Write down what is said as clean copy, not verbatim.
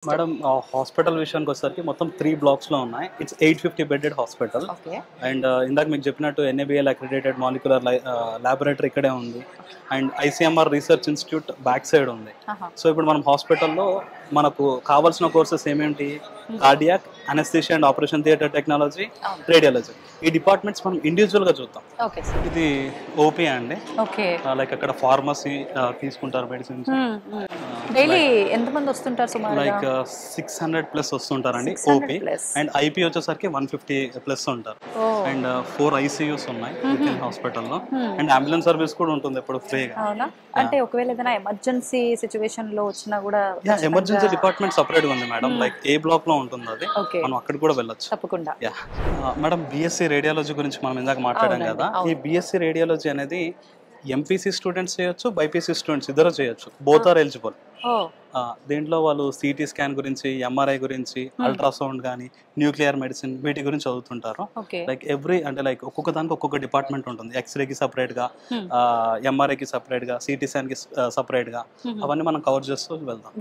Madam hospital విషయానికి వచ్చేసరికి మొత్తం 3 బ్లాక్స్లో ఉన్నాయి. It's 850 bedded hospital. Okay. And ఇందాక మీకు చెప్పినట్టు NABL అక్రిడేటెడ్ మాలిక్యులర్ ల్యాబొరేటరీ ఇక్కడే ఉంది. And ICMR research institute back side ఉంది. సో ఇప్పుడు మనం హాస్పిటల్లో మనకు కావాల్సిన కోర్సెస్ ఏమేంటి? Cardiac, anaesthesia and operation theatre technology, radiology. ఈ డిపార్ట్మెంట్స్ మనం ఇండివిజువల్గా చూద్దాం. ఓకే. ఇది ఓపీ అండి. ఓకే. లైక్ అక్కడ ఫార్మసీ తీసుకుంటారు మెడిసిన్స్. డైలీ ఎంతమంది వస్తుంటారు సుమారుగా? లైక్ 600 ప్లస్ వస్తుంటారండి ఓపీ. అండ్ ఐపీ వచ్చేసరికి 150 ప్లస్ ఉంటారు. అండ్ 4 ICUs ఉన్నాయి హాస్పిటల్లో. అండ్ అంబులెన్స్ సర్వీస్ కూడా ఉంటుంది ఎప్పుడు ఫ్రీగా. అవునా? అంటే ఒకవేళ ఏదైనా ఎమర్జెన్సీ సిచ్యువేషన్ లో వచ్చినా కూడా ఎమర్జెన్సీ డిపార్ట్మెంట్ సపరేట్ గా ఉంది మేడం. లైక్ ఏ బ్లాక్ లో ఉంటుంది అది. మనం అక్కడ కూడా వెళ్ళొచ్చు. తప్పకుండా. మేడం BSc రేడియాలజీ గురించి మనం ఇందాక మాట్లాడాం కదా. ఈ BSc రేడియాలజీ అనేది MPC స్టూడెంట్స్ చేయొచ్చు, BPC స్టూడెంట్స్ ఇద్దరు చేయొచ్చు. Both are eligible. దీంట్లో వాళ్ళు CT స్కాన్ గురించి, MRI గురించి, అల్ట్రాసౌండ్ కానీ, న్యూక్లియర్ మెడిసిన్ వీటి గురించి చదువుతుంటారు. లైక్ అంటే లైక్ ఒక్కొక్క దానికి ఒక్కొక్క డిపార్ట్మెంట్ ఉంటుంది. ఎక్స్రేకి సపరేట్ గా, MRIకి సపరేట్ గా, CT స్కాన్ కి సపరేట్ గా, అవన్నీ మనం కవర్ చేస్తూ వెళ్దాం.